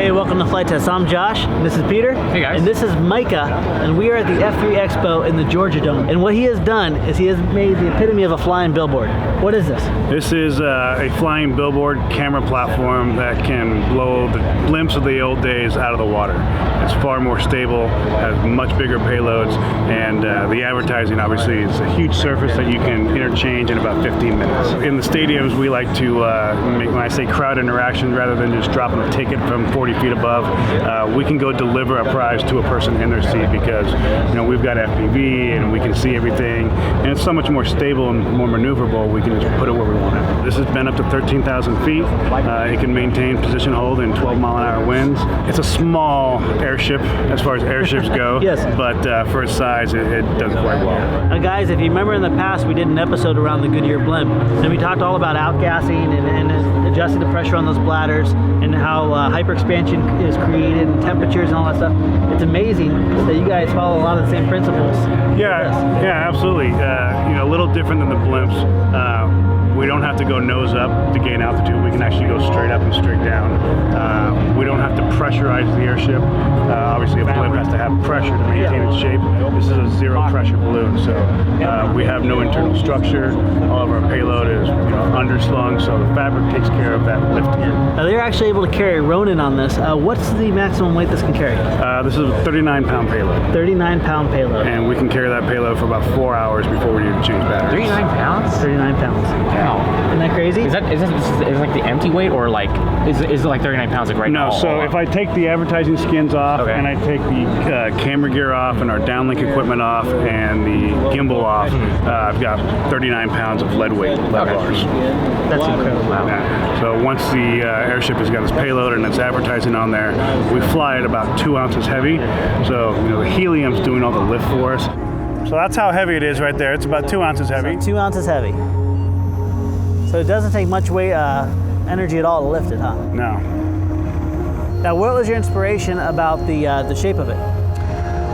Hey, welcome to Flight Test. I'm Josh, and this is Peter. Hey guys. And this is Micah, and we are at the F3 Expo in the Georgia Dome. And what he has done is he has made the epitome of a flying billboard. What is this? This is a flying billboard camera platform that can blow the blimps of the old days out of the water. It's far more stable, has much bigger payloads, and the advertising obviously is a huge surface that you can interchange in about 15 minutes. In the stadiums, we like to make, when I say crowd interaction, rather than just dropping a ticket from 40 feet above, we can go deliver a prize to a person in their seat because we've got FPV and we can see everything, and it's so much more stable and more maneuverable. We can just put it where we want it. This has been up to 13,000 feet. It can maintain position hold in 12-mile-an-hour winds. It's a small airship as far as airships go, Yes. but for its size, it does quite well. Now guys, if you remember in the past, we did an episode around the Goodyear blimp, and we talked all about outgassing and adjusting the pressure on those bladders and how hyperexpansion is created and temperatures and all that stuff. It's amazing that you guys follow a lot of the same principles. Yeah, absolutely. A little different than the blimps. We don't have to go nose up to gain altitude. We can actually go straight up and straight down. We don't have to pressurize the airship. Obviously, a blimp has to have pressure to maintain its shape. This is a zero pressure balloon, so we have no internal structure. All of our payload is underslung, so the fabric takes care of that lifting. Now they're actually able to carry Ronin on this. What's the maximum weight this can carry? This is a 39-pound payload. 39-pound payload. And we can carry that payload for about 4 hours before we need to change batteries. 39 pounds? 39 pounds. Wow. Isn't that crazy? Is it like the empty weight, or like is it like 39 pounds like right now? No, so if I take the advertising skins off, Okay. and I take the camera gear off and our downlink equipment off and the gimbal off, I've got 39 pounds of lead weight, lead bars. That's incredible. Yeah. So once the airship has got its payload and its advertising on there, we fly it about 2 ounces heavy. So the helium's doing all the lift for us. So that's how heavy it is right there. It's about 2 ounces heavy. 2 ounces heavy. So it doesn't take much weight, energy at all to lift it, huh? No. Now, what was your inspiration about the shape of it?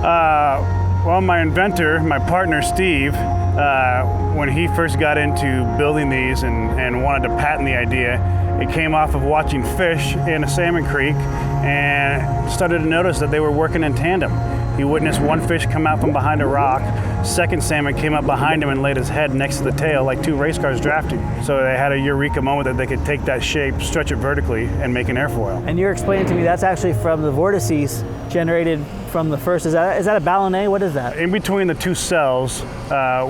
Well, my inventor, my partner Steve, when he first got into building these and wanted to patent the idea, it came off of watching fish in a salmon creek and started to notice that they were working in tandem. He witnessed one fish come out from behind a rock, second salmon came up behind him and laid his head next to the tail like two race cars drafting. So they had a eureka moment that they could take that shape, stretch it vertically, and make an airfoil. And you're explaining to me that's actually from the vortices generated from the first, is that a ballonnet? What is that? In between the two cells,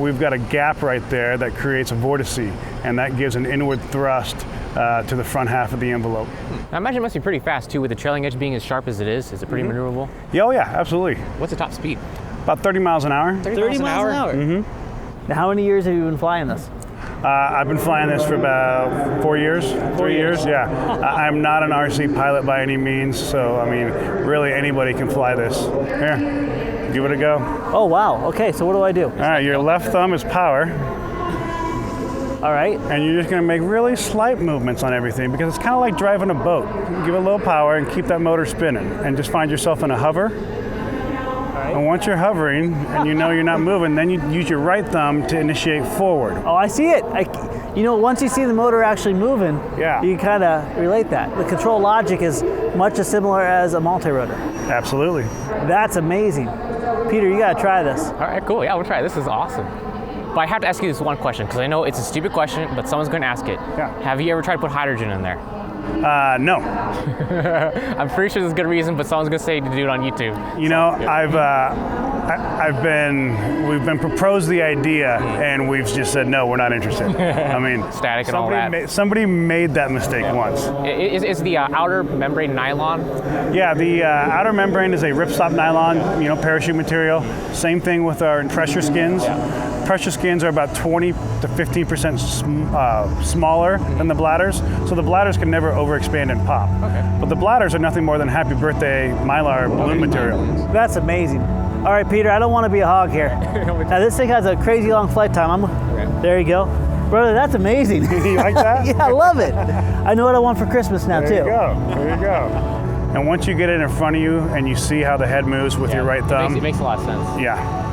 we've got a gap right there that creates a vortice, and that gives an inward thrust to the front half of the envelope. I imagine it must be pretty fast too, with the trailing edge being as sharp as it is. Is it pretty maneuverable? Yeah, oh yeah, absolutely. What's the top speed? About 30 miles an hour. 30 miles an hour? Mm-hmm. Now, how many years have you been flying this? I've been flying this for about 4 years. 3 years, yeah. I'm not an RC pilot by any means, so I mean, really anybody can fly this. Here, give it a go. Oh, wow. Okay, so what do I do? All right, your left thumb is power. All right. And you're just going to make really slight movements on everything because it's kind of like driving a boat. Give it a little power and keep that motor spinning and just find yourself in a hover. And once you're hovering and you know you're not moving, then you use your right thumb to initiate forward. Oh, I see it. Once you see the motor actually moving, Yeah. you kind of relate that. The control logic is much as similar as a multi-rotor. Absolutely. That's amazing. Peter, you got to try this. All right, cool. Yeah, we'll try it. This is awesome. But I have to ask you this one question because I know it's a stupid question, but someone's going to ask it. Yeah. Have you ever tried to put hydrogen in there? No. I'm pretty sure there's a good reason, but someone's going to say to do it on YouTube. We've been proposed the idea and we've just said, no, we're not interested. I mean, Static and all that. Somebody made that mistake once. Is the outer membrane nylon? Yeah, the outer membrane is a ripstop nylon, parachute material. Same thing with our pressure skins. Yeah. Pressure skins are about 20 to 15% smaller than the bladders, so the bladders can never overexpand and pop. Okay. But the bladders are nothing more than happy birthday Mylar balloon material. That's amazing. All right, Peter, I don't want to be a hog here. Now, this thing has a crazy long flight time. There you go. Brother, that's amazing. You like that? Yeah, I love it. I know what I want for Christmas now, too. There you go. And once you get it in front of you and you see how the head moves with your right thumb. It makes a lot of sense. Yeah.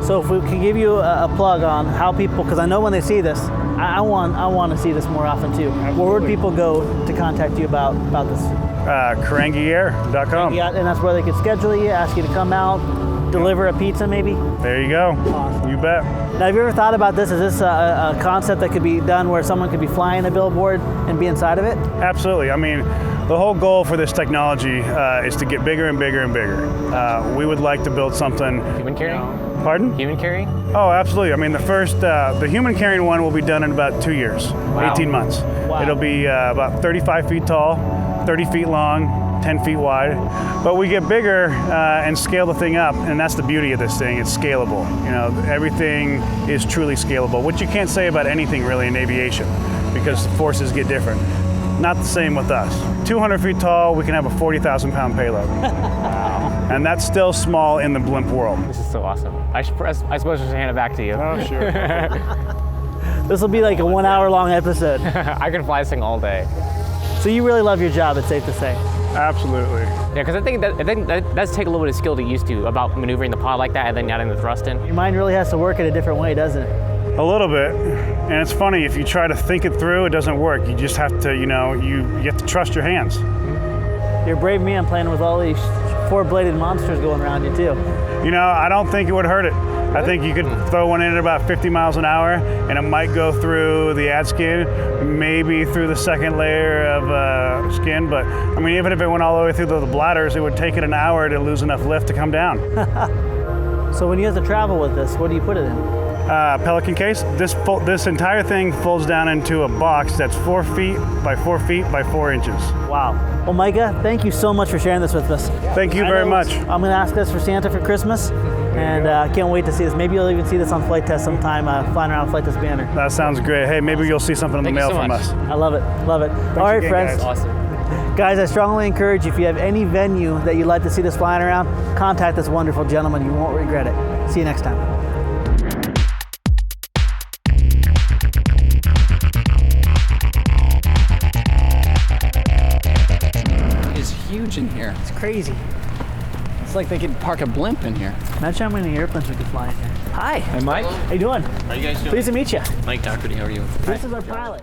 So if we can give you a plug on how people, because I know when they see this, I want to see this more often too. Absolutely. Where would people go to contact you about this? Karangiair.com. Yeah, and that's where they could schedule you, ask you to come out, deliver a pizza maybe. There you go. Awesome. You bet. Now, have you ever thought about this? Is this a concept that could be done where someone could be flying a billboard and be inside of it? Absolutely. I mean, the whole goal for this technology is to get bigger and bigger and bigger. We would like to build something. Human carrying? Pardon? Human carrying? Oh, absolutely. I mean, the human carrying one will be done in about 2 years, Wow. 18 months. Wow. It'll be about 35 feet tall, 30 feet long, 10 feet wide. But we get bigger and scale the thing up, and that's the beauty of this thing. It's scalable. You know, everything is truly scalable, which you can't say about anything really in aviation, because the forces get different. Not the same with us. 200 feet tall, we can have a 40,000 pound payload. And that's still small in the blimp world. This is so awesome. I suppose I should hand it back to you. Oh, sure. This will be like a 1 hour long episode. I can fly this thing all day. So you really love your job, it's safe to say. Absolutely. Yeah, because I think that does take a little bit of skill to get used to about maneuvering the pod like that and then adding the thrust in. Your mind really has to work in a different way, doesn't it? A little bit. And it's funny, if you try to think it through, it doesn't work. You just have to, you have to trust your hands. You're a brave man playing with all these four-bladed monsters going around you too. I don't think it would hurt it. I think you could throw one in at about 50 miles an hour, and it might go through the ad skin, maybe through the second layer of skin. But I mean, even if it went all the way through the bladders, it would take it an hour to lose enough lift to come down. So when you have to travel with this, what do you put it in? Pelican case. This entire thing folds down into a box that's 4 feet by 4 feet by 4 inches. Wow. Well, Micah, thank you so much for sharing this with us. Thank you very much. I'm going to ask this for Santa for Christmas, and I can't wait to see this. Maybe you'll even see this on Flight Test sometime, flying around Flight Test banner. That sounds great. Hey, maybe you'll see something in the Thank you mail so from much. us. I love it. Love it. All right, again, friends. guys. Awesome. Guys, I strongly encourage you, if you have any venue that you'd like to see this flying around, contact this wonderful gentleman. You won't regret it. See you next time. Is huge in here. It's crazy. It's like they could park a blimp in here. Imagine how many airplanes we could fly in here. Hi. Hey, Mike. How you doing? How you guys doing? Pleased to meet you. Mike Doherty, how are you? This is our pilot.